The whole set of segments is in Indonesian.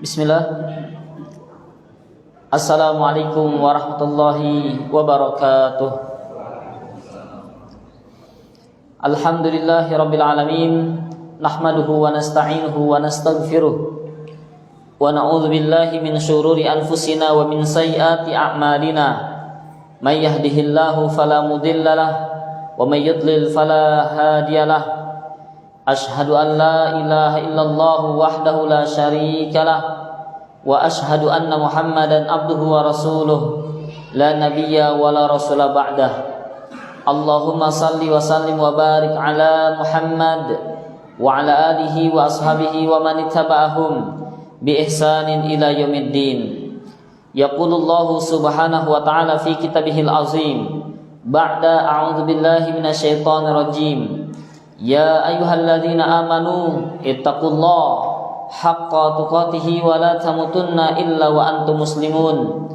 Bismillah. Assalamualaikum warahmatullahi wabarakatuh. Alhamdulillahi rabbil alamin. Nahmaduhu wa nasta'inuhu wa nastaghfiruh. Wa na'udzu billahi min syururi anfusina wa min sayyiati a'malina. May yahdihillahu fala mudhillalah wa may yudlil fala hadiyalah. Ashhadu an la ilaha illallah wahdahu la syarikalah wa ashhadu anna Muhammadan abduhu wa rasuluh la nabiyya wa la rasula ba'dah. Allahumma salli wa sallim wa barik ala Muhammad wa ala alihi wa ashabihi wa man ittaba'ahum bi ihsanin ila yaumiddin. Yaqulullahu subhanahu wa ta'ala fi kitabihil azim ba'da a'udzu billahi minasyaitonir rajim. Ya ayyuhalladzina amanu ittaqullaha haqqa tuqatih wa la tamutunna illa wa antum muslimun.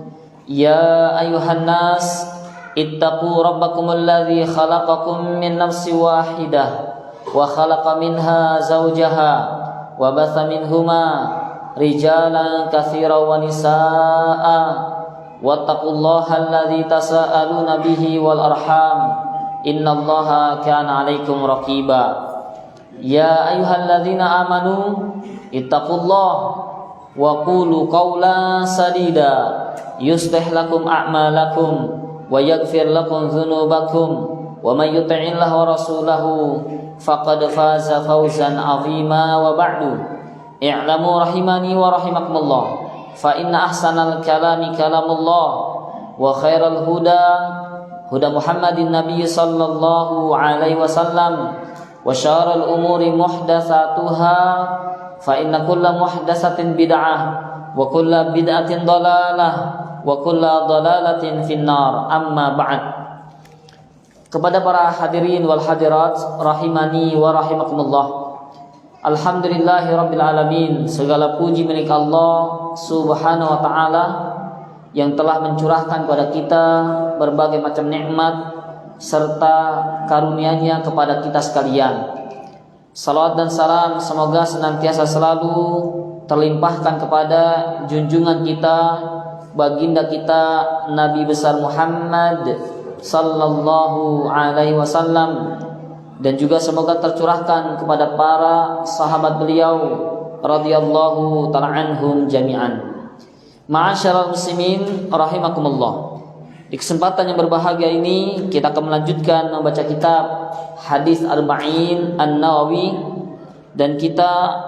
Ya ayyuhan nas ittaqu rabbakumul ladzi khalaqakum min nafsin wahidah wa khalaqa minha zawjaha wa batha minhuma rijalan katsiran wa nisaa'a wattaqullaha alladzi tasaaluna bihi wal arham innallaha kana 'alaikum raqiba. Ya ayyuhalladzina amanu ittaqullaha wa qulu qawlan sadida yuslih lakum a'malakum wa yaghfir lakum dzunubakum wa may yuti'illaha wa rasulahu faqad faza fawzan 'azima. Wa ba'du, i'lamu rahimani wa rahimakumullah fa inna ahsanal kalami kalamullah wa khairal huda huda Muhammadin Nabi sallallahu alaihi wasallam wa syarrul umuri muhdatsatuha fa inna kulla muhdatsatin bid'ah wa kulla bid'atin dhalalah wa kulla dhalalatin finnar. Amma ba'd. Kepada para hadirin wal hadirat rahimani wa rahimakumullah, alhamdulillahirabbil alamin. Segala puji milik Allah subhanahu wa ta'ala yang telah mencurahkan kepada kita berbagai macam nikmat serta karunia-Nya kepada kita sekalian. Salawat dan salam semoga senantiasa selalu terlimpahkan kepada junjungan kita, baginda kita Nabi besar Muhammad sallallahu alaihi wasallam, dan juga semoga tercurahkan kepada para sahabat beliau radhiyallahu ta'ala anhum jami'an. Ma'asyiral muslimin rahimakumullah. Di kesempatan yang berbahagia ini kita akan melanjutkan membaca kitab Hadis Arba'in An-Nawawi, dan kita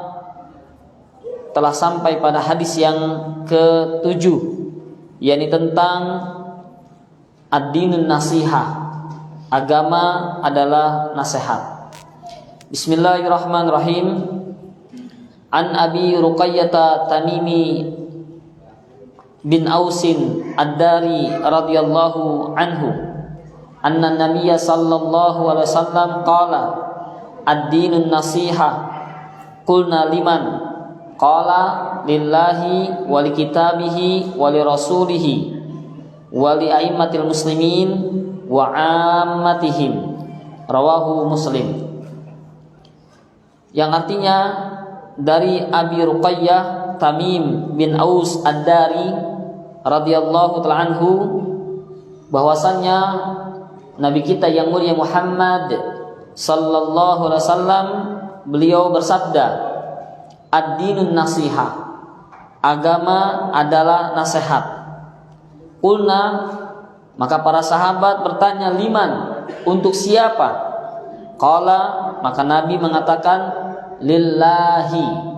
telah sampai pada hadis yang ke-7, yakni tentang ad-dinun nasihah. Agama adalah nasihat. Bismillahirrahmanirrahim. An Abi Ruqayyah Tamimi bin Ausin Ad-Dari radhiyallahu anhu anna Nabiyya sallallahu alaihi wasallam qala ad-dinun nasihah. Qulna liman? Qala lillahi wa li kitabihi wa li rasulihi wa li a'immatil muslimin wa 'ammatihim. Rawahu Muslim. Yang artinya dari Abi Ruqayyah Tamim bin Aus Ad-Dari radhiyallahu ta'ala anhu, bahwasannya Nabi kita yang mulia Muhammad sallallahu alaihi wasallam, beliau bersabda, ad-dinun nasihah, agama adalah nasihat. Qulna, maka para sahabat bertanya, liman, untuk siapa? Qala, maka Nabi mengatakan, lillahi.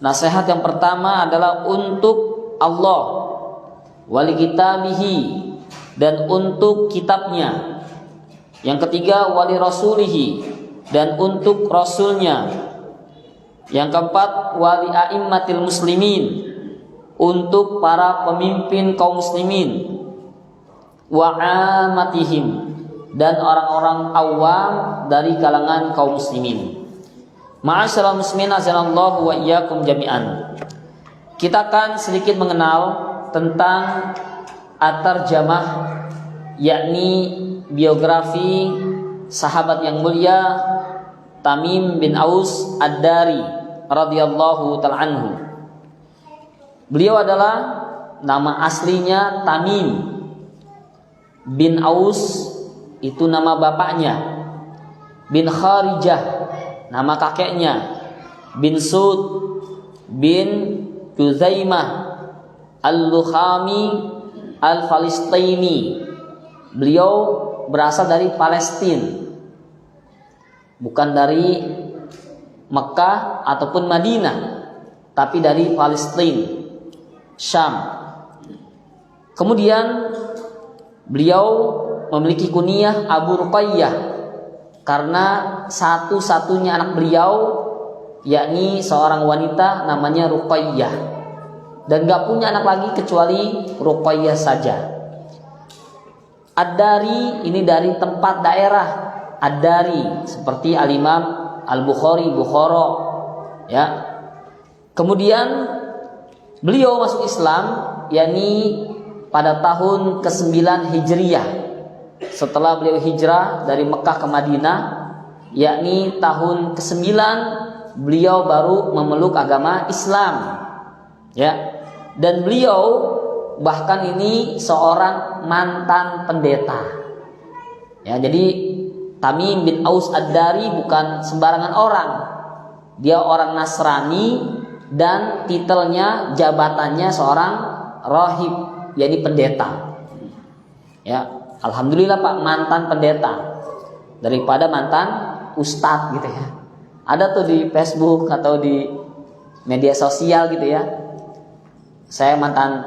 Nasihat yang pertama adalah untuk Allah, wali kitabihi, dan untuk kitabnya. Yang ketiga, wali rasulihi, dan untuk rasulnya. Yang keempat, wali a'immatil muslimin, untuk para pemimpin kaum muslimin. Wa 'ammatihim, dan orang-orang awam dari kalangan kaum muslimin. Ma'asyiral muslimin azanallahu wa iyyakum jami'an. Kita akan sedikit mengenal tentang at-tarjamah, yakni biografi sahabat yang mulia Tamim bin Aus Ad-Dari radhiyallahu ta'ala anhu. Beliau adalah nama aslinya Tamim bin Aus, itu nama bapaknya. Bin Kharijah, nama kakeknya. Bin Sud bin Juzaimah Al-Lukhami Al-Falistini. Beliau berasal dari Palestina, bukan dari Mekah ataupun Madinah, tapi dari Palestina, Syam. Kemudian beliau memiliki kunyah Abu Ruqayyah karena satu-satunya anak beliau, yakni seorang wanita namanya Ruqayyah, dan gak punya anak lagi kecuali Ruqayyah saja. Ad-Dari ini dari tempat daerah Ad-Dari, seperti Al-Imam Al-Bukhari, Bukhara, ya. Kemudian beliau masuk Islam yakni pada tahun ke-9 Hijriyah, setelah beliau hijrah dari Mekah ke Madinah, yakni tahun ke-9 beliau baru memeluk agama Islam, ya. Dan beliau bahkan ini seorang mantan pendeta, ya. Jadi Tamim bin Aus Ad-Dari bukan sembarangan orang. Dia orang Nasrani dan titelnya, jabatannya seorang rahib, yakni pendeta. Ya, alhamdulillah Pak, mantan pendeta daripada mantan ustadz gitu ya. Ada tuh di Facebook atau di media sosial gitu ya. Saya mantan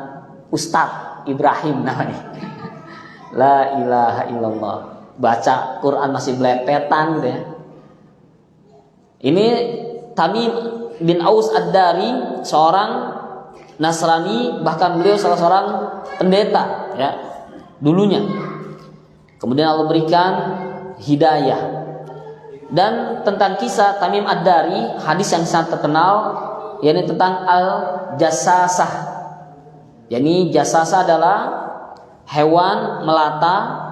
ustadz Ibrahim namanya. La ilaha illallah. Baca Quran masih belepetan gitu ya. Ini Tamim bin Aus Ad-Dari, seorang Nasrani, bahkan beliau salah seorang pendeta, ya, dulunya. Kemudian Allah berikan hidayah. Dan tentang kisah Tamim Ad-Dari, hadis yang sangat terkenal, yakni tentang al-jassasah. yakni jassasah adalah hewan melata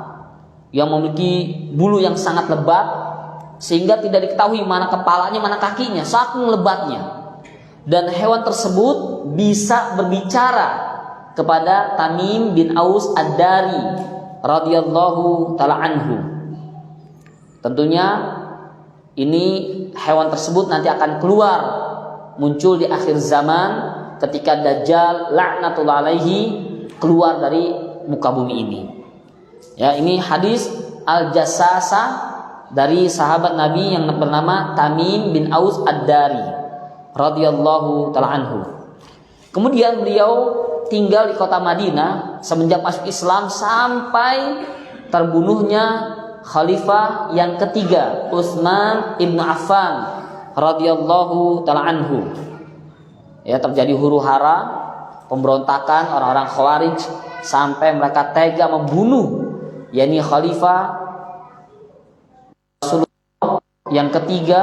yang memiliki bulu yang sangat lebat sehingga tidak diketahui mana kepalanya mana kakinya, saking lebatnya. Dan hewan tersebut bisa berbicara kepada Tamim bin Aus Ad-Dari radhiyallahu taala anhu. Tentunya ini hewan tersebut nanti akan keluar, muncul di akhir zaman ketika Dajjal laknatullah alaihi keluar dari muka bumi ini. Ya, ini hadis al-jassasah dari sahabat Nabi yang bernama Tamim bin Aus Ad-Dari radhiyallahu taala anhu. Kemudian beliau tinggal di kota Madinah semenjak masuk Islam sampai terbunuhnya khalifah yang ketiga, Utsman ibnu Affan radhiyallahu taala anhu. Ya, terjadi huru-hara, pemberontakan orang-orang Khawarij sampai mereka tega membunuh yakni khalifah Rasulullah yang ketiga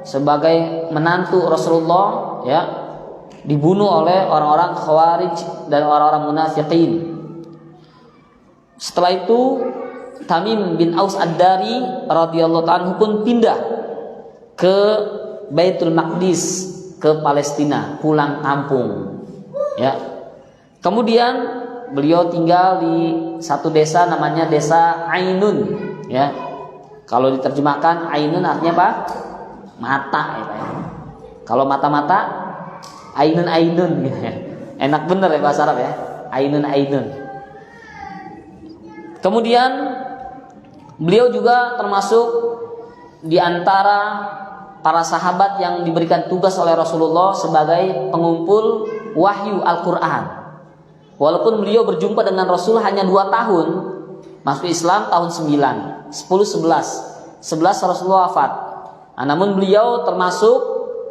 sebagai menantu Rasulullah, ya, dibunuh oleh orang-orang Khawarij dan orang-orang munafiqin. Setelah itu Tamim bin Aus Ad-Dari radhiyallahu anhu pun pindah ke Baitul Maqdis, ke Palestina, pulang kampung, ya. Kemudian beliau tinggal di satu desa namanya desa Ainun, ya. Kalau diterjemahkan Ainun artinya apa? Mata, ya, Pak. Kalau mata-mata Ainun gitu ya. Enak bener ya bahasa Arab ya. Ainun. Kemudian beliau juga termasuk di antara para sahabat yang diberikan tugas oleh Rasulullah sebagai pengumpul wahyu Al-Quran. Walaupun beliau berjumpa dengan Rasul hanya 2 tahun, masuk Islam tahun 9, 11 Rasulullah wafat. Namun beliau termasuk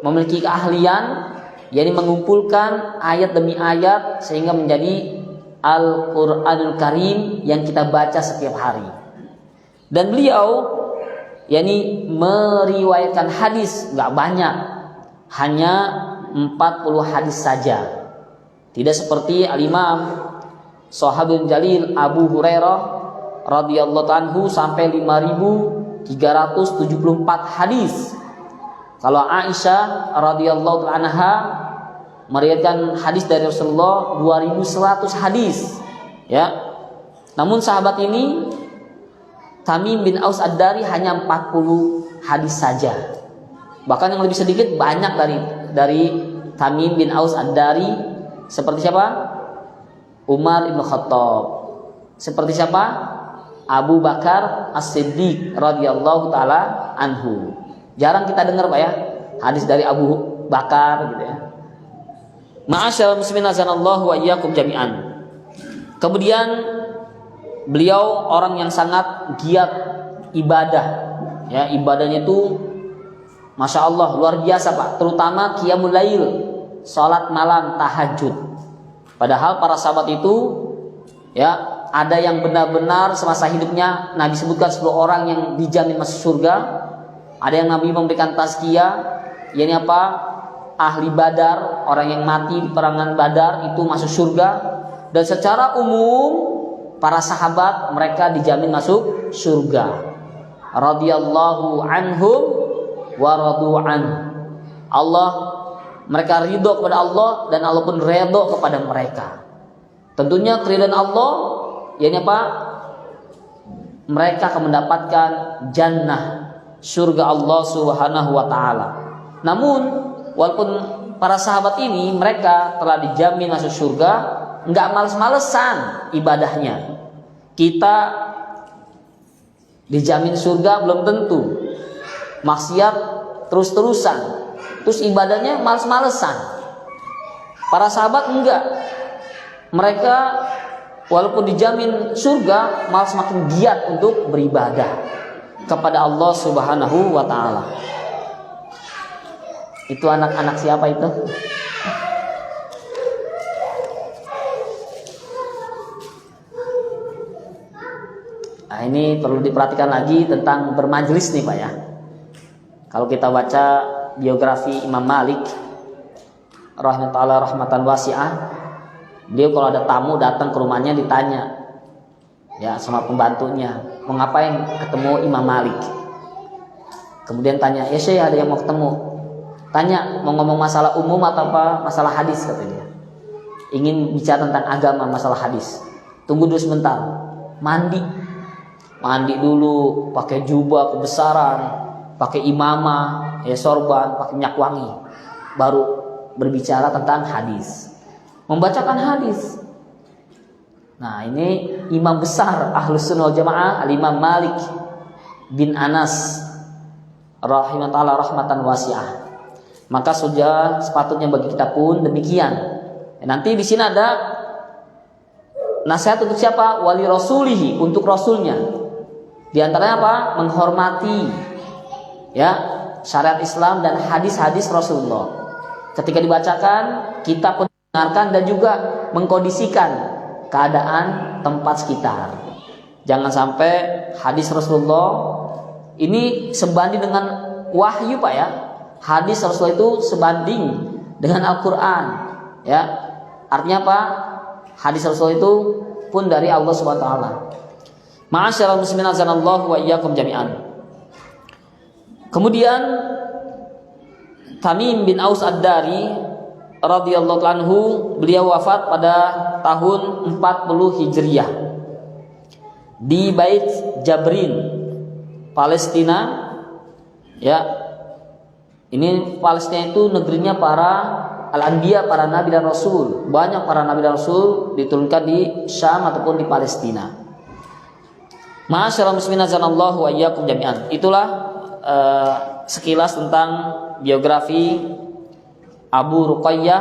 memiliki keahlian, yakni mengumpulkan ayat demi ayat sehingga menjadi Al-Quranul Karim yang kita baca setiap hari. Dan beliau yakni meriwayatkan hadis gak banyak, hanya 40 hadis saja. Tidak seperti Al-Imam Sahabul Jalil Abu Hurairah radhiyallahu anhu sampai 5.374 hadis. Kalau Aisyah radhiyallahu anha meriwayatkan hadis dari Rasulullah 2100 hadis, ya. Namun sahabat ini Tamim bin Aus Ad-Dari hanya 40 hadis saja. Bahkan yang lebih sedikit banyak dari Tamim bin Aus Ad-Dari, seperti siapa? Umar ibn Khattab. Seperti siapa? Abu Bakar As-Siddiq radhiyallahu taala anhu. Jarang kita dengar Pak ya, hadis dari Abu Bakar gitu ya. Ma'asyiral muslimin azanallahu wa iyyakum jami'an. Kemudian beliau orang yang sangat giat ibadah. Ya, ibadahnya itu Masya Allah luar biasa Pak. Terutama qiyamul lail, salat malam, tahajud. Padahal para sahabat itu ya ada yang benar-benar semasa hidupnya Nabi sebutkan 10 orang yang dijamin masuk surga. Ada yang Nabi memberikan tazkiyah, yakni apa? Ahli Badar, orang yang mati di perangan Badar itu masuk surga. Dan secara umum para sahabat mereka dijamin masuk surga. Radhiyallahu anhum wa radu an. Allah, mereka ridho kepada Allah dan Allah pun ridho kepada mereka. Tentunya keridhaan Allah, yakni apa? Mereka akan mendapatkan jannah, surga Allah Subhanahu wa taala. Namun walaupun para sahabat ini mereka telah dijamin masuk surga, enggak males-malesan ibadahnya. Kita dijamin surga belum tentu. Maksiat terus-terusan, terus ibadahnya males-malesan. Para sahabat enggak. Mereka walaupun dijamin surga, malah semakin giat untuk beribadah kepada Allah Subhanahu wa taala. Itu anak-anak siapa itu? Nah, ini perlu diperhatikan lagi tentang bermajlis nih Pak ya. Kalau kita baca biografi Imam Malik rahmatan wasi'ah, dia kalau ada tamu datang ke rumahnya ditanya ya sama pembantunya, mau ngapain ketemu Imam Malik. Kemudian tanya, ya Syekh ada yang mau ketemu. Tanya mau ngomong masalah umum atau apa masalah hadis, kata dia. Ingin bicara tentang agama, masalah hadis. Tunggu dulu sebentar. Mandi dulu, pakai jubah kebesaran, pakai imamah, sorban, pakai minyak wangi, baru berbicara tentang hadis, membacakan hadis. Nah, ini imam besar Ahlus Sunnah wal Jamaah Al-Imam Malik bin Anas rahimahullah rahmatan wasi'ah. Maka sudah sepatutnya bagi kita pun demikian. Nanti di sini ada nasihat untuk siapa? Wali rasulihi, untuk rasulnya. Di antaranya apa? Menghormati ya syariat Islam dan hadis-hadis Rasulullah. Ketika dibacakan, kita pun mendengarkan dan juga mengkondisikan keadaan tempat sekitar. Jangan sampai hadis Rasulullah ini sebanding dengan wahyu Pak ya. Hadis Rasulullah itu sebanding dengan Al-Quran ya. Artinya apa? Hadis Rasulullah itu pun dari Allah Subhanahu wa taala. Ma'asyiral muslimin azanallahu wa iyyakum jami'an. Kemudian Tamim bin Aus Ad-Dari radhiyallahu anhu, beliau wafat pada tahun 40 Hijriah di Bait Jabrin, Palestina ya. Ini Palestina itu negerinya para al-anbiya, para nabi dan rasul. Banyak para nabi dan rasul diturunkan di Syam ataupun di Palestina. Ma'asyiral muslimin azanallahu wa iyyakum jami'an. Itulah sekilas tentang biografi Abu Ruqayyah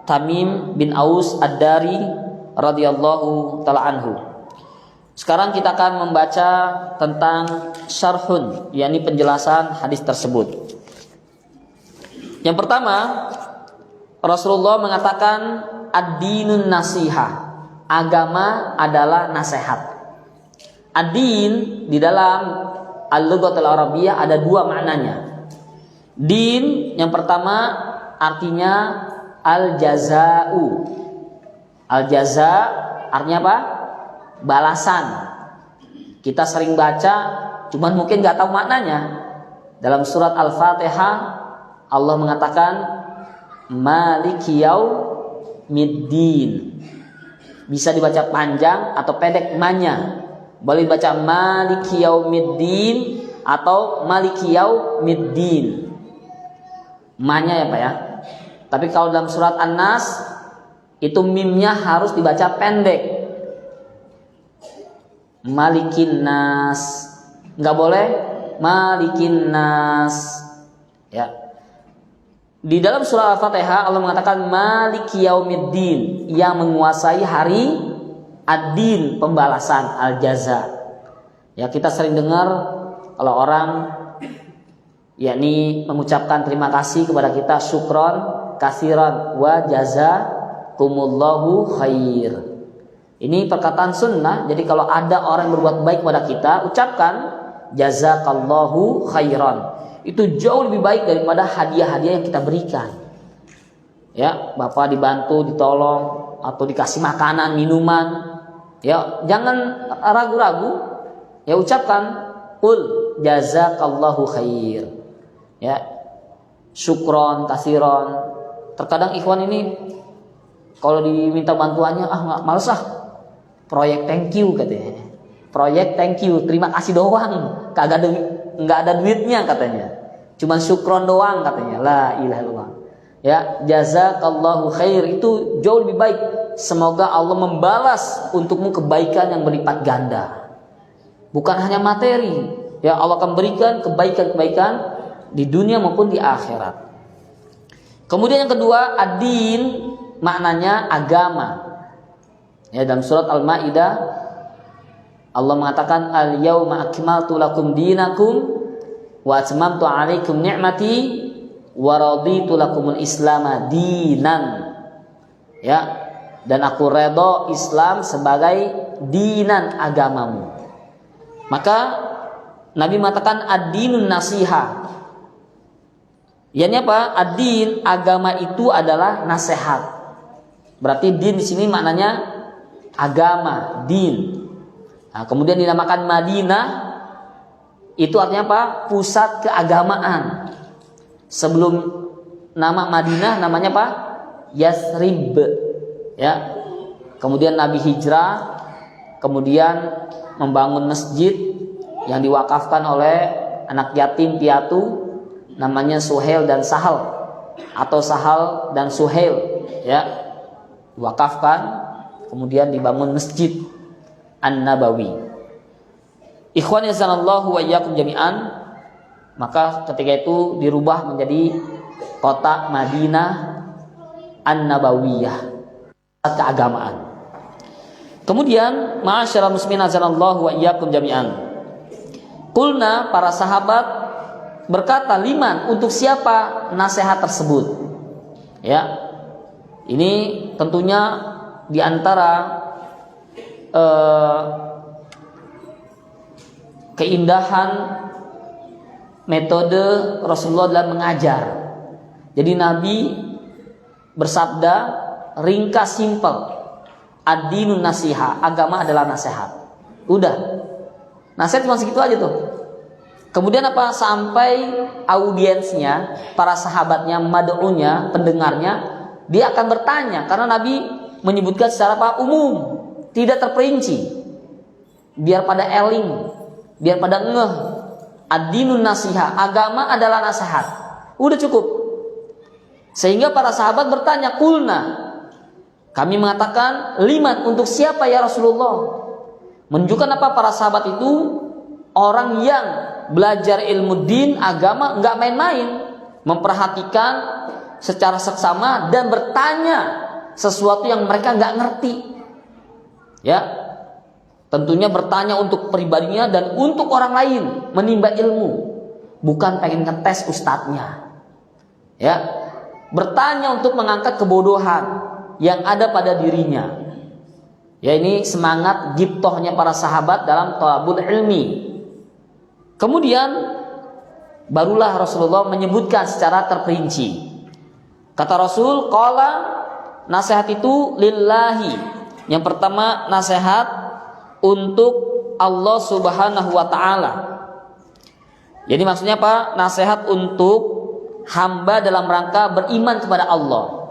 Tamim bin Aus Ad-Dari radhiyallahu taala anhu. Sekarang kita akan membaca tentang syarhun, yakni penjelasan hadis tersebut. Yang pertama, Rasulullah mengatakan ad-dinun nasihah, agama adalah nasihat. Ad-din di dalam al-lughatul arabiyyah ada dua maknanya. Din yang pertama artinya al-jaza'u. Al-jaza artinya apa? Balasan. Kita sering baca, cuman mungkin nggak tahu maknanya. Dalam surat Al-Fatihah Allah mengatakan Maliki yaumiddin. Bisa dibaca panjang atau pendek manya. Boleh dibaca Maliki yaumiddin atau Maliki yaumiddin. Manya ya Pak ya. Tapi kalau dalam surat An-Nas itu mimnya harus dibaca pendek. Malikin nas. Enggak boleh Malikin nas. Ya. Di dalam surah Al-Fatihah Allah mengatakan Maliki yaumiddin, yang menguasai hari ad-din, pembalasan, al-jaza. Ya, kita sering dengar kalau orang yakni mengucapkan terima kasih kepada kita, syukron kasiran wa jazakumullahu khair. Ini perkataan sunnah. Jadi kalau ada orang yang berbuat baik kepada kita, ucapkan jazakallahu khairan. Itu jauh lebih baik daripada hadiah-hadiah yang kita berikan. Ya, Bapak dibantu, ditolong, atau dikasih makanan, minuman. Ya, jangan ragu-ragu. Ya, ucapkan qul jazakallahu khair. Ya, syukron kasiron. Terkadang ikhwan ini kalau diminta bantuannya, males proyek thank you katanya. Proyek thank you, terima kasih doang. Nggak ada duitnya katanya. Cuman syukron doang katanya. La ilaha illallah. Ya, jazakallahu khair itu jauh lebih baik. Semoga Allah membalas untukmu kebaikan yang berlipat ganda. Bukan hanya materi. Ya, Allah akan berikan kebaikan-kebaikan di dunia maupun di akhirat. Kemudian yang kedua, ad-din maknanya agama. Ya, dalam surat Al-Maidah Allah mengatakan al-yauma akmaltu lakum dinakum wa atmamtu 'alaikum ni'mati wa raditu lakumul islama dinan. Ya, dan aku redha Islam sebagai dinan, agamamu. Maka Nabi mengatakan ad-dinun nasiha. Yani apa? Ad-din, agama itu adalah nasihat. Berarti din di sini maknanya agama, din. Nah, kemudian dinamakan Madinah, itu artinya apa? Pusat keagamaan. Sebelum nama Madinah namanya apa? Yasrib. Ya. Kemudian Nabi hijrah, kemudian membangun masjid yang diwakafkan oleh anak yatim piatu namanya Suhail dan Sahal, atau Sahal dan Suhail, ya. Diwakafkan, kemudian dibangun masjid An-Nabawi. Ikhwan yazanallahu wa iyyakum jami'an. Maka ketika itu dirubah menjadi kota Madinah An-Nabawiyah, keagamaan. Kemudian ma'asyiral muslimin azanallahu wa iyyakum jami'an. Qulna, para sahabat berkata, liman, untuk siapa nasihat tersebut? Ya. Ini tentunya di antara keindahan metode Rasulullah dalam mengajar. Jadi Nabi bersabda ringkas, simpel. Ad-dinun nasiha, agama adalah nasihat. Udah. Nasihat cuma segitu aja tuh. Kemudian apa? Sampai audiensnya, para sahabatnya, mad'unya, pendengarnya, dia akan bertanya, karena Nabi menyebutkan secara apa? Umum, tidak terperinci. Biar pada eling, biar pada ngeh. Ad-dinun nasiha, agama adalah nasihat. Udah cukup. Sehingga para sahabat bertanya, kulna, kami mengatakan, liman, untuk siapa ya Rasulullah? Menunjukkan apa? Para sahabat itu orang yang belajar ilmu din, agama, nggak main-main, memperhatikan secara seksama dan bertanya sesuatu yang mereka nggak ngerti. Ya, tentunya bertanya untuk pribadinya dan untuk orang lain, menimba ilmu, bukan pengen ngetes ustadznya. Ya, bertanya untuk mengangkat kebodohan yang ada pada dirinya. Ya, ini semangat gibtohnya para sahabat dalam thalabul ilmi. Kemudian barulah Rasulullah menyebutkan secara terperinci. Kata Rasul, qala, nasihat itu lillahi. Yang pertama, nasihat untuk Allah Subhanahu wa taala. Jadi maksudnya apa? Nasihat untuk hamba dalam rangka beriman kepada Allah.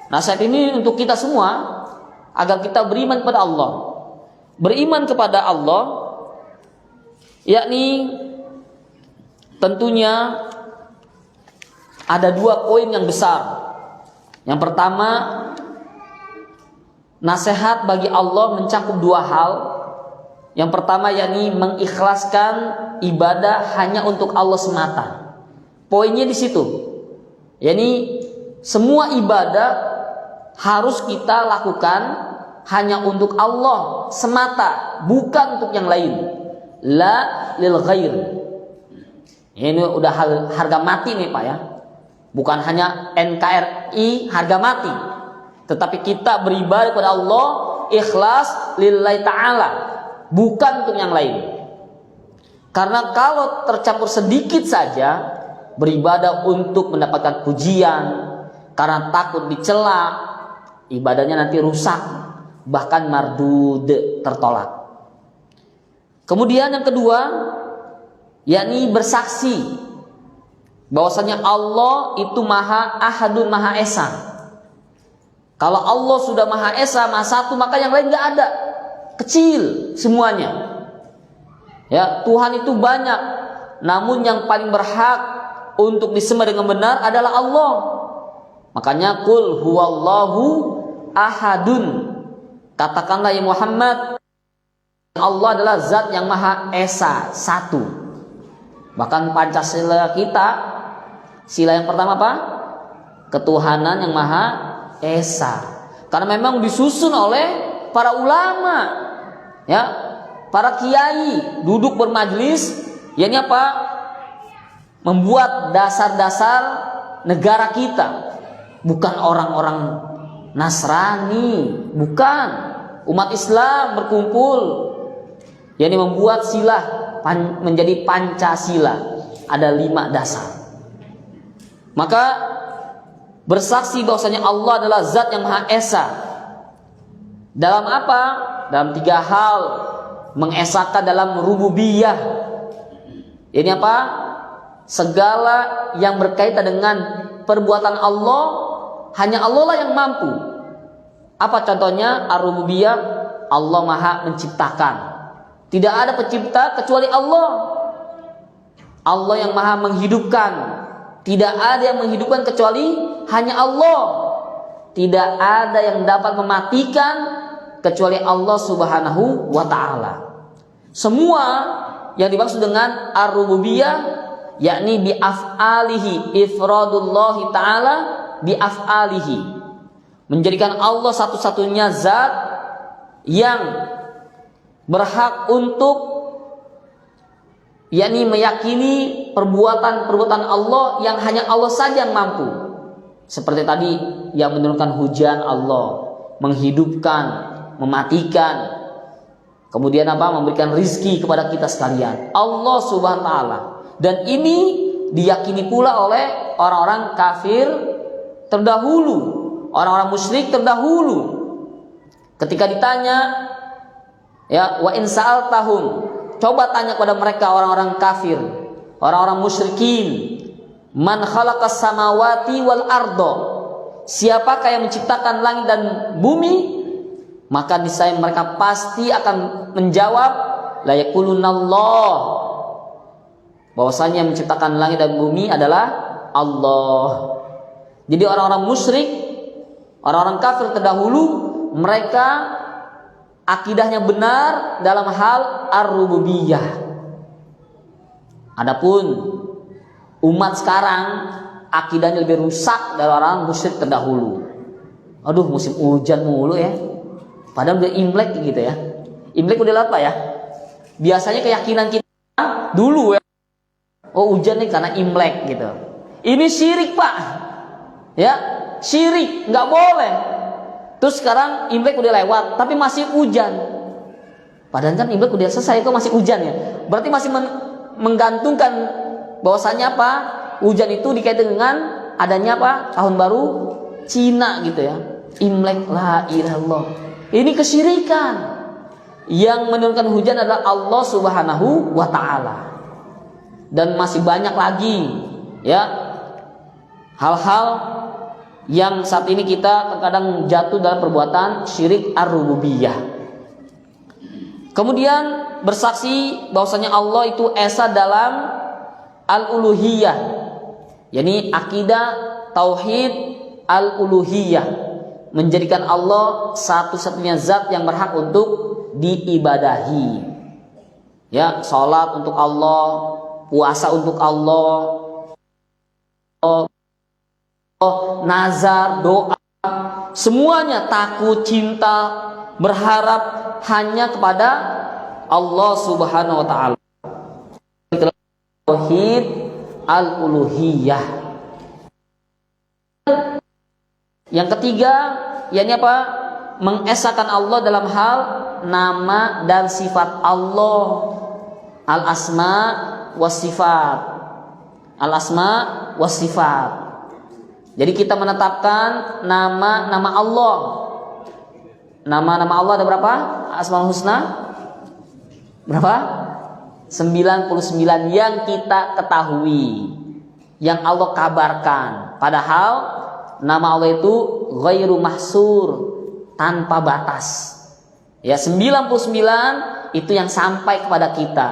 Nasihat ini untuk kita semua agar kita beriman kepada Allah. Beriman kepada Allah yakni tentunya ada 2 poin yang besar. Yang pertama, nasihat bagi Allah mencakup 2 hal. Yang pertama yakni mengikhlaskan ibadah hanya untuk Allah semata. Poinnya di situ. Yakni semua ibadah harus kita lakukan hanya untuk Allah semata, bukan untuk yang lain. La lil ghair. Ini udah harga mati nih Pak ya. Bukan hanya NKRI harga mati, tetapi kita beribadah kepada Allah ikhlas lillahi ta'ala, bukan untuk yang lain. Karena kalau tercampur sedikit saja beribadah untuk mendapatkan pujian karena takut dicela, ibadahnya nanti rusak, bahkan mardud, tertolak. Kemudian yang kedua, yakni bersaksi bahwasanya Allah itu Maha Ahadun, Maha Esa. Kalau Allah sudah Maha Esa, Maha Satu, maka yang lain nggak ada, kecil semuanya. Ya, Tuhan itu banyak, namun yang paling berhak untuk disembah dengan benar adalah Allah. Makanya qul huwallahu ahadun. Katakanlah ya Muhammad, Allah adalah zat yang Maha Esa, satu. Bahkan Pancasila kita, sila yang pertama apa? Ketuhanan yang Maha Esa. Karena memang disusun oleh para ulama, ya, para kiai duduk bermajlis, yakni apa? Membuat dasar-dasar negara kita. Bukan orang-orang Nasrani, bukan. Umat Islam berkumpul, yakni membuat sila menjadi Pancasila. Ada 5 dasar. Maka bersaksi bahwasanya Allah adalah zat yang Maha Esa. Dalam apa? Dalam 3 hal. Mengesakan dalam rububiyah. Ini apa? Segala yang berkaitan dengan perbuatan Allah, hanya Allah lah yang mampu. Apa contohnya? Ar-rububiyah, Allah Maha menciptakan. Tidak ada pencipta kecuali Allah. Allah yang Maha menghidupkan. Tidak ada yang menghidupkan kecuali hanya Allah. Tidak ada yang dapat mematikan kecuali Allah Subhanahu wa ta'ala. Semua yang dimaksud dengan ar-rububiyah yakni bi af'alihi, ifradullah ta'ala bi af'alihi, menjadikan Allah satu-satunya zat yang berhak untuk yakni meyakini perbuatan-perbuatan Allah yang hanya Allah saja yang mampu. Seperti tadi yang menurunkan hujan Allah, menghidupkan, mematikan, kemudian apa? Memberikan rizki kepada kita sekalian, Allah Subhanahu wa ta'ala. Dan ini diyakini pula oleh orang-orang kafir terdahulu, orang-orang musyrik terdahulu. Ketika ditanya, ya, wa in sa'altahum, coba tanya kepada mereka orang-orang kafir, orang-orang musyrikin, man khalaqas samawati wal ardo, siapakah yang menciptakan langit dan bumi? Maka niscaya mereka pasti akan menjawab, la yaqulunallah, bahwasanya yang menciptakan langit dan bumi adalah Allah. Jadi orang-orang musyrik, orang-orang kafir terdahulu, mereka akidahnya benar dalam hal ar-rububiyah. Adapun umat sekarang akidahnya lebih rusak dari orang musyrik terdahulu. Aduh, musim hujan mulu ya. Padahal udah Imlek gitu ya. Imlek udah apa ya? Biasanya keyakinan kita dulu ya, oh hujan nih karena Imlek gitu. Ini syirik Pak. Ya, syirik, nggak boleh. Terus sekarang Imlek udah lewat, tapi masih hujan. Padahal kan Imlek udah selesai, kok masih hujan ya? Berarti masih menggantungkan bahwasanya apa? Hujan itu dikaitkan dengan adanya apa? Tahun baru Cina gitu ya. Imlek, la ilaha illallah. Ini kesyirikan. Yang menurunkan hujan adalah Allah Subhanahu wa ta'ala. Dan masih banyak lagi, ya, hal-hal yang saat ini kita terkadang jatuh dalam perbuatan syirik ar-rububiyah. Kemudian bersaksi bahwasanya Allah itu esa dalam al-uluhiyah, yakni akidah tauhid al-uluhiyah, menjadikan Allah satu-satunya zat yang berhak untuk diibadahi. Ya, salat untuk Allah, puasa untuk Allah, nazar, doa, semuanya takut, cinta, berharap hanya kepada Allah Subhanahu wa taala. Tauhid al-uluhiyah. Yang ketiga, yakni apa? Mengesakan Allah dalam hal nama dan sifat Allah. Al-asma was sifat. Al-asma was sifat. Jadi kita menetapkan nama-nama Allah. Nama-nama Allah ada berapa? Asmaul Husna? Berapa? 99 yang kita ketahui, yang Allah kabarkan. Padahal nama Allah itu ghairu mahsur, tanpa batas. Ya, 99 itu yang sampai kepada kita.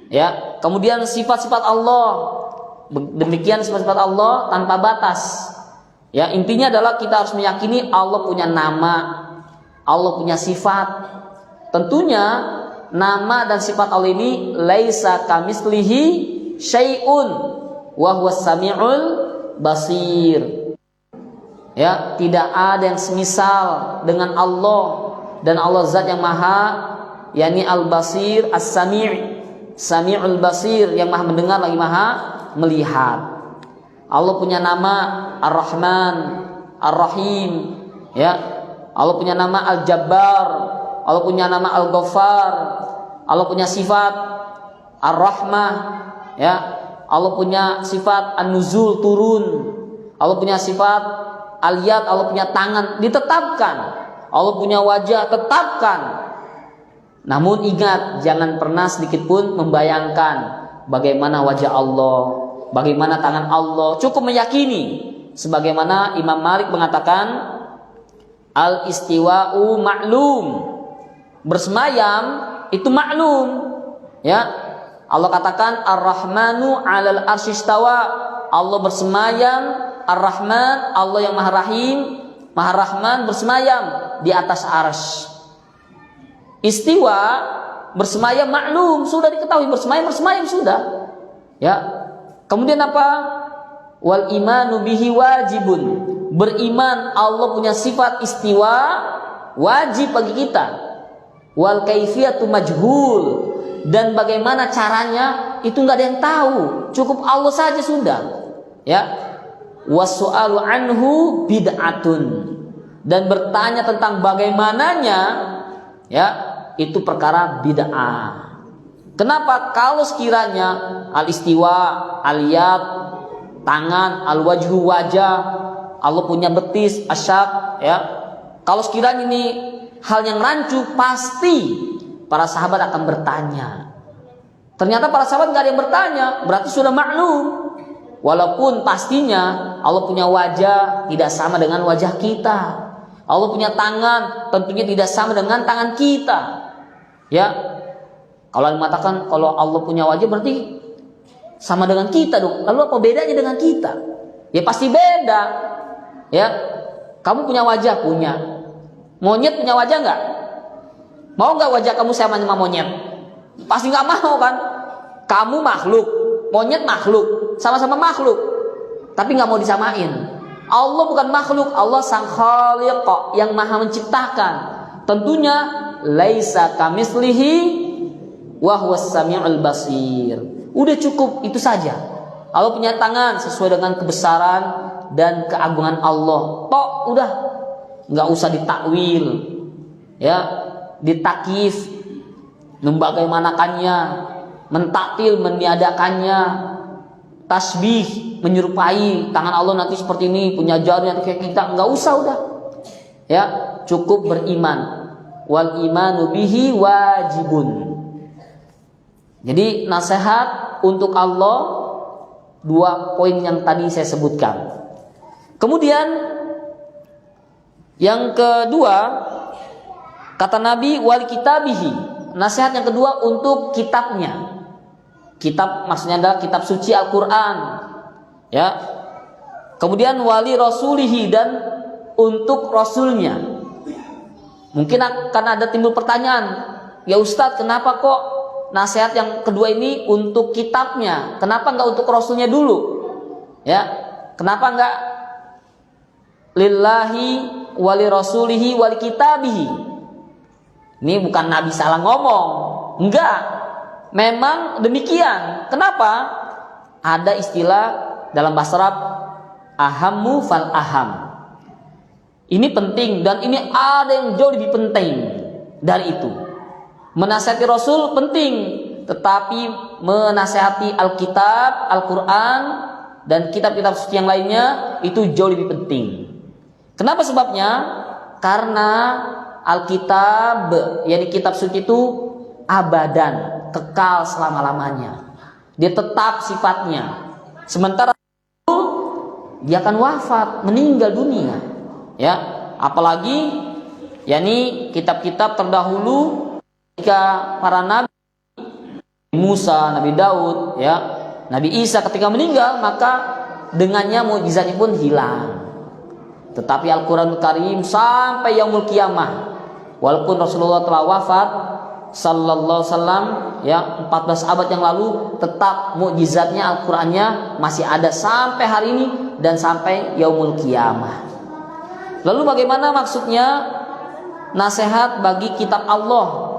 Ya, kemudian sifat-sifat Allah, demikian sifat-sifat Allah tanpa batas. Ya, intinya adalah kita harus meyakini Allah punya nama, Allah punya sifat. Tentunya nama dan sifat Allah ini laisa kamislihi syai'un wa huwas samiul basir. Ya, tidak ada yang semisal dengan Allah, dan Allah zat yang maha, yakni al-basir, as-sami', sami'ul basir, yang maha mendengar lagi maha melihat. Allah punya nama Ar-Rahman, Ar-Rahim, ya. Allah punya nama Al-Jabbar, Allah punya nama Al-Ghaffar, Allah punya sifat Ar-Rahmah, ya. Allah punya sifat An-Nuzul, turun. Allah punya sifat Al-Yad, Allah punya tangan, ditetapkan. Allah punya wajah, tetapkan. Namun ingat, jangan pernah sedikit pun membayangkan bagaimana wajah Allah, bagaimana tangan Allah. Cukup meyakini sebagaimana Imam Malik mengatakan, al-istiwa'u ma'lum, bersemayam itu maklum. Ya, Allah katakan Ar-Rahmanu 'alal arsy istawa, Allah bersemayam. Ar-Rahman, Allah yang Maha Rahim, Maha Rahman, bersemayam di atas arsy. Istiwa, bersemayam maklum, sudah diketahui, bersemayam sudah. Ya. Kemudian apa? Wal imanu bihi wajibun, beriman Allah punya sifat istiwa wajib bagi kita. Wal kaifiyatu majhul, dan bagaimana caranya itu nggak ada yang tahu, cukup Allah saja sudah. Ya. Wasu'alu anhu bid'atun, dan bertanya tentang bagaimananya, ya, itu perkara bid'ah. Kenapa? Kalau sekiranya al-istiwa, al-yad, tangan, al-wajhu, wajah, Allah punya betis, asyab, ya. Kalau sekiranya ini hal yang rancu, pasti para sahabat akan bertanya. Ternyata para sahabat nggak ada yang bertanya, berarti sudah maklum. Walaupun pastinya Allah punya wajah tidak sama dengan wajah kita. Allah punya tangan tentunya tidak sama dengan tangan kita. Ya. Kalau mengatakan kalau Allah punya wajah berarti sama dengan kita dong. Lalu apa bedanya dengan kita? Ya pasti beda. Ya. Kamu punya wajah, punya. Monyet punya wajah enggak? Mau enggak wajah kamu sama monyet? Pasti enggak mau kan? Kamu makhluk, monyet makhluk. Sama-sama makhluk, tapi nggak mau disamain. Allah bukan makhluk, Allah sang khaliq yang maha menciptakan. Tentunya laisa kamislihi wa huwas samiul basir. Udah cukup itu saja. Allah punya tangan sesuai dengan kebesaran dan keagungan Allah. Tok, udah, nggak usah ditakwil, ya, ditakif, membagaimanakannya, mentaktil, meniadakannya. Tasbih, menyerupai tangan Allah nanti seperti ini, punya jari nanti kayak kita, enggak usah udah. Ya, cukup beriman. Wal imanu bihi wajibun. Jadi nasihat untuk Allah Dua poin yang tadi saya sebutkan. Kemudian yang kedua, kata Nabi, wal kitabihi, nasihat yang kedua untuk kitabnya. Kitab maksudnya adalah kitab suci Al-Quran, ya. Kemudian wali rasulihi, dan untuk rasulnya. Mungkin akan ada timbul pertanyaan, ya Ustadz, kenapa kok nasihat yang kedua ini untuk kitabnya? Kenapa enggak untuk rasulnya dulu? Ya, kenapa enggak lillahi wali rasulihi wali kitabihi? Ini bukan Nabi salah ngomong, enggak. Memang demikian. Kenapa? Ada istilah dalam bahasa Arab, ahammu fal aham. Ini penting, dan ini ada yang jauh lebih penting dari itu. Menasihati Rasul penting, tetapi menasihati Alkitab, Al-Quran, dan kitab-kitab suci yang lainnya itu jauh lebih penting. Kenapa sebabnya? Karena Alkitab, yakni kitab suci itu abadan, kekal selama-lamanya. Dia tetap sifatnya. Sementara dia akan wafat, meninggal dunia. Ya, apalagi yakni kitab-kitab terdahulu ketika para nabi, Musa, Nabi Daud, ya, Nabi Isa ketika meninggal, maka dengannya mukjizatnya pun hilang. Tetapi Al-Qur'anul Karim sampai yaumul qiyamah, walaupun Rasulullah telah wafat sallallahu alaihi wasallam, ya, 14 abad yang lalu, tetap mukjizatnya Al-Qur'annya masih ada sampai hari ini dan sampai yaumul qiyamah. Lalu bagaimana maksudnya nasihat bagi kitab Allah?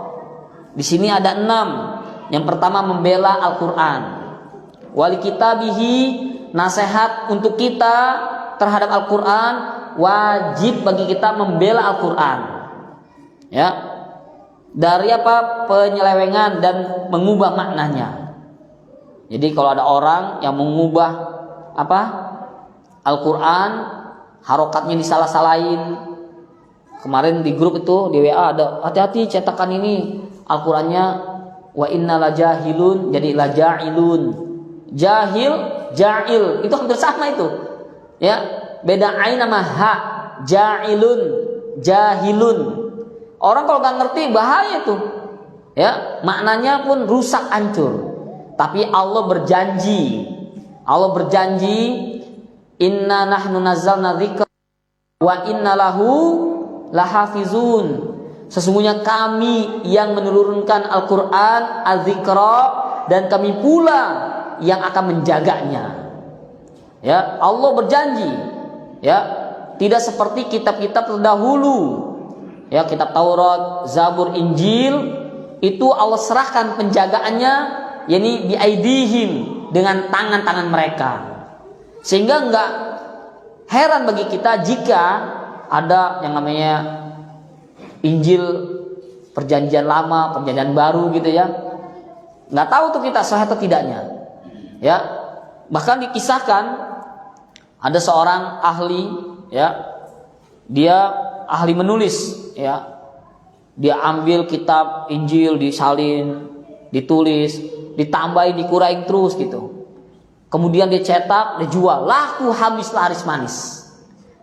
Di sini ada 6. Yang pertama, membela Al-Quran. Wali kitabihi, nasihat untuk kita terhadap Al-Quran. Wajib bagi kita membela Al-Quran. Ya, dari apa? Penyelewengan dan mengubah maknanya. Jadi kalau ada orang yang mengubah apa? Al-Quran, harokatnya disalah-salahin. Kemarin di grup itu di WA ada, hati-hati cetakan ini Al-Qurannya wa inna la jahilun jadi la ja'ilun. Jahil, ja'il itu hampir sama itu. Ya, beda ain sama ha. Ja'ilun, jahilun. Orang kalau nggak ngerti bahaya itu. Ya, maknanya pun rusak, hancur. Tapi Allah berjanji. Allah berjanji, inna nahnu nazzalna dzikra wa inna lahu lahafizun. Sesungguhnya kami yang menurunkan Al-Quran, Az-Zikra, dan kami pula yang akan menjaganya. Ya, Allah berjanji. Ya, tidak seperti kitab-kitab terdahulu. Ya, kitab Taurat, Zabur, Injil, itu Allah serahkan penjagaannya, yakni biaidihim, dengan tangan-tangan mereka. Sehingga enggak heran bagi kita jika ada yang namanya Injil perjanjian lama, perjanjian baru gitu ya. Nggak tahu tuh kita sahih atau tidaknya. Ya. Bahkan dikisahkan ada seorang ahli, ya. Dia ahli menulis, ya. Dia ambil kitab Injil, disalin, ditulis, ditambahin, dikurangi terus gitu. Kemudian dia cetak, dia jual, laku habis laris manis.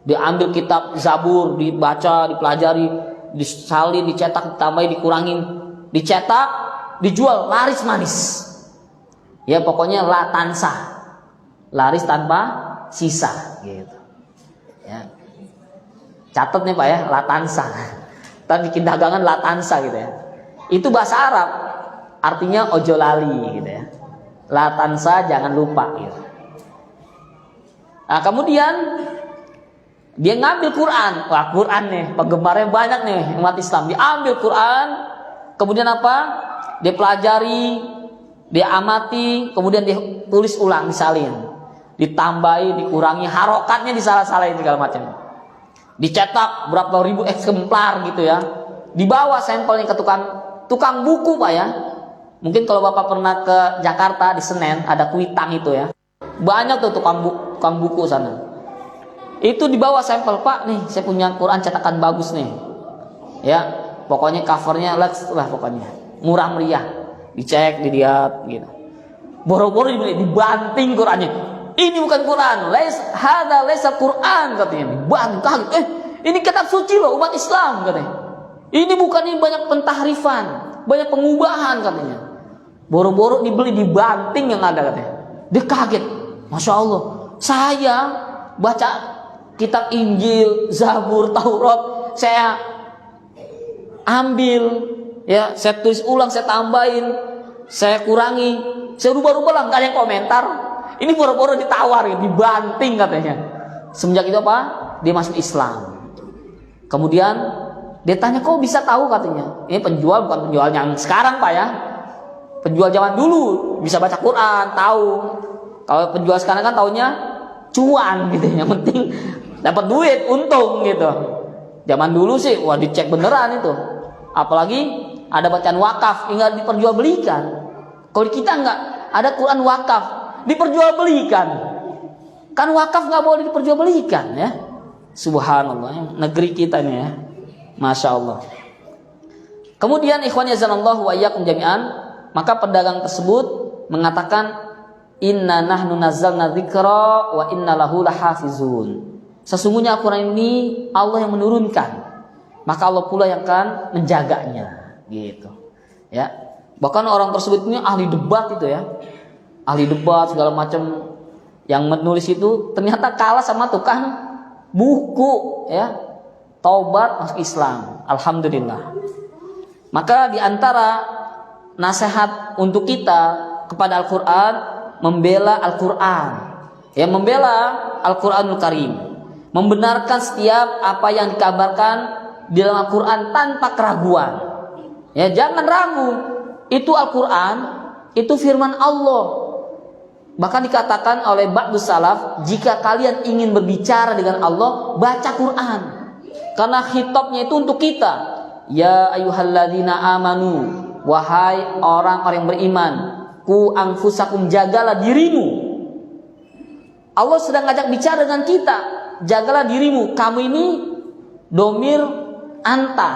Dia ambil kitab Zabur, dibaca, dipelajari, disalin, dicetak, ditambahin, dikurangin, dicetak, dijual, laris manis. Ya, pokoknya la tansa, laris tanpa sisa gitu. Ya. Catat nih Pak ya, la tansa. Kita bikin dagangan la tansa gitu ya. Itu bahasa Arab, artinya ojo lali gitu ya. La tansa, jangan lupa gitu. Nah, kemudian dia ngambil Quran. Wah, Quran nih, penggemarnya banyak nih umat Islam. Dia ambil Quran, kemudian apa? Dia pelajari, dia amati, kemudian dia tulis ulang, disalin, ditambahi, dikurangi, harokatnya disalah-salahin segala macam. Dicetak berapa ribu eksemplar gitu ya. Dibawa sampelnya ke tukang buku Pak ya. Mungkin kalau Bapak pernah ke Jakarta di Senen ada Kuitang itu ya. Banyak tuh tukang buku sana. Itu dibawa sampel, Pak nih saya punya Quran cetakan bagus nih. Ya, pokoknya covernya lah pokoknya. Murah meriah. Dicek, dilihat gitu. Boro-boro dibanting Qurannya. Ini bukan Quran. Hadza laisa Quran katanya. Dibanting. Ini kitab suci loh umat Islam katanya. Ini bukan, ini banyak pentahrifan, banyak pengubahan katanya. Boro-boro dibeli, dibanting yang ada katanya. Dia kaget. Masya Allah. Saya baca kitab Injil, Zabur, Taurat, saya ambil, ya, saya tulis ulang, saya tambahin, saya kurangi, saya rubah-rubah lah, nggak ada yang komentar. Ini boro-boro ditawar, ya, dibanting katanya. Semenjak itu apa? Dia masuk Islam. Kemudian dia tanya, kok bisa tahu katanya? Ini penjual, bukan penjual yang sekarang Pak ya. Penjual zaman dulu bisa baca Quran, tahu. Kalau penjual sekarang kan taunya cuan gitu, yang penting dapat duit, untung gitu. Zaman dulu sih, wah dicek beneran itu. Apalagi ada bacaan wakaf, tinggal diperjualbelikan. Kalau kita enggak, ada Quran wakaf, diperjualbelikan. Kan wakaf nggak boleh diperjualbelikan ya. Subhanallah, negeri kita ini ya, masya Allah. Kemudian ikhwan yazanallahu wa iyyakum jami'an, maka pedagang tersebut mengatakan, inna nahnu nazzalna dzikra wa inna lahu lahafizun. Sesungguhnya Al-Quran ini Allah yang menurunkan, maka Allah pula yang akan menjaganya, gitu. Ya, bahkan orang tersebut ini ahli debat itu ya, ahli debat segala macam. Yang menulis itu ternyata kalah sama tukang buku, ya, taubat masuk Islam. Alhamdulillah. Maka diantara nasihat untuk kita kepada Al-Quran, membela Al-Quran, ya, membela Al-Quranul Karim, membenarkan setiap apa yang dikabarkan di dalam Al-Quran tanpa keraguan. Ya, jangan ragu, itu Al-Quran, itu firman Allah. Bahkan dikatakan oleh ba'dus salaf, jika kalian ingin berbicara dengan Allah, baca Quran. Karena khitabnya itu untuk kita. Ya ayyuhalladzina amanu, wahai orang-orang yang beriman, ku anfusakum, jagalah dirimu. Allah sedang ngajak bicara dengan kita, jagalah dirimu. Kamu ini domir anta,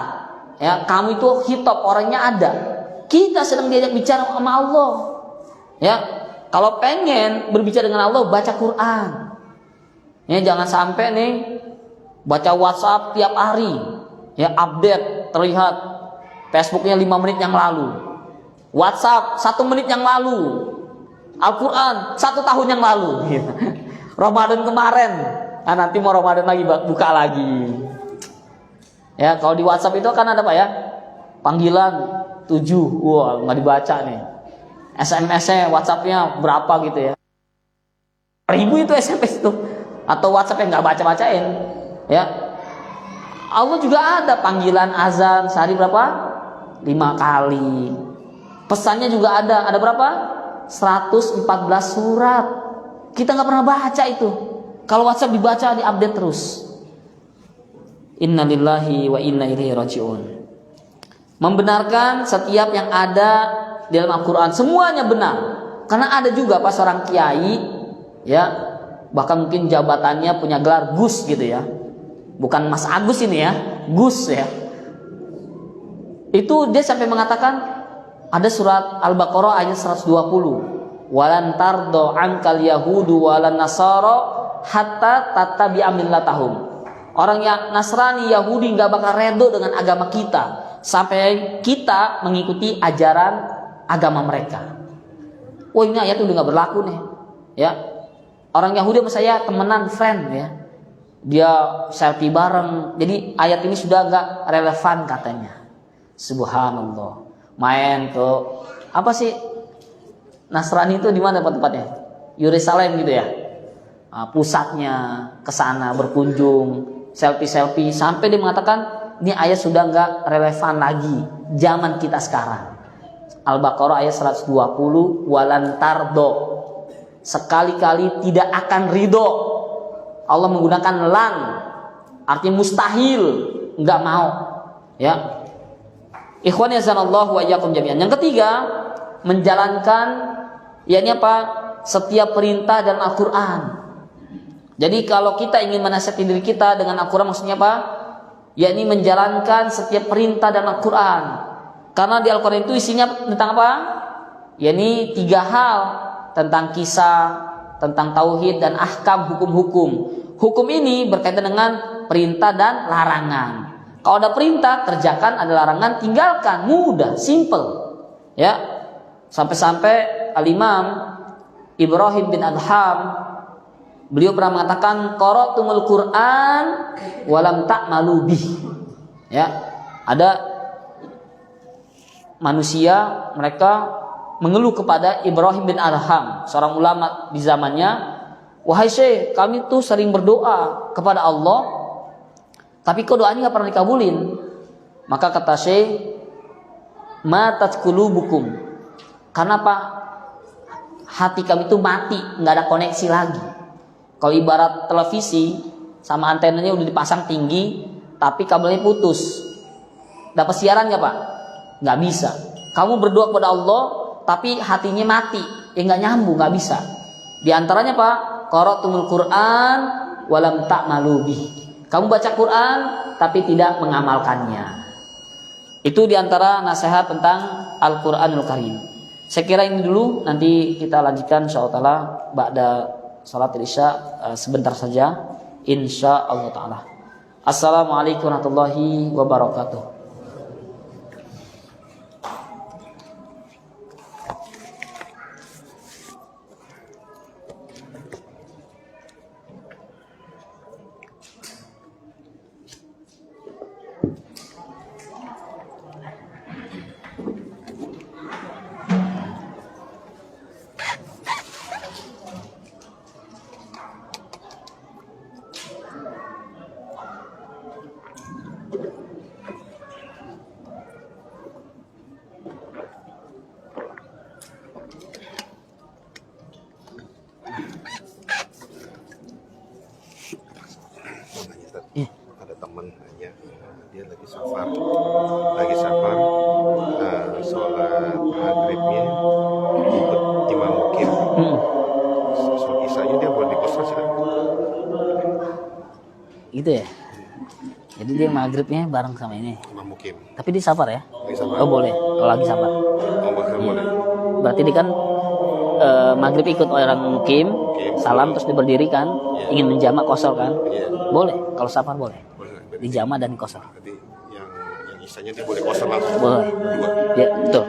ya, kamu itu khitab, orangnya ada. Kita sedang diajak bicara sama Allah. Ya, kalau pengen berbicara dengan Allah, baca Quran. Ya, jangan sampai nih baca WhatsApp tiap hari. Ya, update terlihat Facebooknya 5 menit yang lalu, WhatsApp 1 menit yang lalu, Al-Quran 1 tahun yang lalu. Ramadan kemarin, nah nanti mau Ramadan lagi buka lagi. Ya, kalau di WhatsApp itu kan ada Pak ya, panggilan 7, wah nggak dibaca nih. SMS-nya, WhatsApp-nya berapa gitu ya. 1000 itu SMS itu. Atau WhatsApp yang nggak baca-bacain. Ya. Allah juga ada panggilan azan sehari berapa? 5 kali. Pesannya juga ada. Ada berapa? 114 surat. Kita nggak pernah baca itu. Kalau WhatsApp dibaca, diupdate terus. Innalillahi wa inna ilaihi raji'un. Membenarkan setiap yang ada di dalam Al-Quran, semuanya benar. Karena ada juga pas orang kiai, ya, bahkan mungkin jabatannya punya gelar Gus gitu ya, bukan Mas Agus ini ya, Gus ya. Itu dia sampai mengatakan, ada surat Al-Baqarah ayat 120, walan tardo ankal yahudu walan nasara hatta tattabi'a millatahum. Orang yang Nasrani, Yahudi nggak bakal redo dengan agama kita sampai kita mengikuti ajaran agama mereka. Wah, ini ayat udah nggak berlaku nih, ya. Orang Yahudi sama saya temenan, friend ya. Dia selfie bareng. Jadi ayat ini sudah nggak relevan katanya. Subhanallah. Main ke apa sih? Nasrani itu di mana tempatnya? Yerusalem gitu ya. Pusatnya ke sana berkunjung, selfie sampai dia mengatakan ini ayat sudah nggak relevan lagi zaman kita sekarang. Al-Baqarah ayat 120, walan tardo, sekali-kali tidak akan ridho. Allah menggunakan lan, artinya mustahil, nggak mau. Ya, ikhwan yazanallahu wa iyyakum jami'an. Yang ketiga, menjalankan, yakni apa? Setiap perintah dalam Al-Quran. Jadi kalau kita ingin menasihati diri kita dengan Al-Quran, maksudnya apa? Yakni menjalankan setiap perintah dalam Al-Quran. Karena di Al-Quran itu isinya tentang apa? Yakni 3 hal. tentang kisah, tentang tauhid dan ahkam hukum-hukum. Hukum ini berkaitan dengan perintah dan larangan. Kalau ada perintah, kerjakan, ada larangan, tinggalkan, mudah, simple. Ya. Sampai-sampai Al-Imam Ibrahim bin Adham, beliau pernah mengatakan qara'tumul Qur'an walam ta'malu bih. Ya. Ada manusia, mereka mengeluh kepada Ibrahim bin Adham, seorang ulama di zamannya, wahai Syekh, kami tuh sering berdoa kepada Allah, tapi kok doanya nggak pernah dikabulin. Maka kata Syekh, matat qulubukum. Karena apa? Hati kami itu mati, nggak ada koneksi lagi. Kalau ibarat televisi sama antenanya udah dipasang tinggi, tapi kabelnya putus, dapat siaran nggak Pak? Nggak bisa. Kamu berdoa kepada Allah, tapi hatinya mati, nggak nyambung, nggak bisa. Di antaranya Pak, qara'tumul Qur'an walam ta'malu bih. Kamu baca Quran tapi tidak mengamalkannya. Itu diantara nasihat tentang Al-Quranul Karim. Saya kira ini dulu, nanti kita lanjutkan insyaallah taala ba'da salat Isya sebentar saja insyaallah taala. Assalamualaikum warahmatullahi wabarakatuh. Ada teman nanya, dia lagi safar, sholat maghribnya ikut imam mukim. Sholat isanya dia boleh di kos sih. Gitu ya. Jadi dia maghribnya bareng sama ini. Imam mukim. Tapi dia safar ya? Safar. Oh boleh, kalau lagi safar. Boleh. Berarti dia kan maghrib ikut orang mukim, salam terus diberdirikan, ingin menjamak qashar kan? Boleh, kalau safar boleh. Dijamak dan qashar. Jadi yang isanya dia boleh kosong langsung. Boleh. Dua. Ya, betul.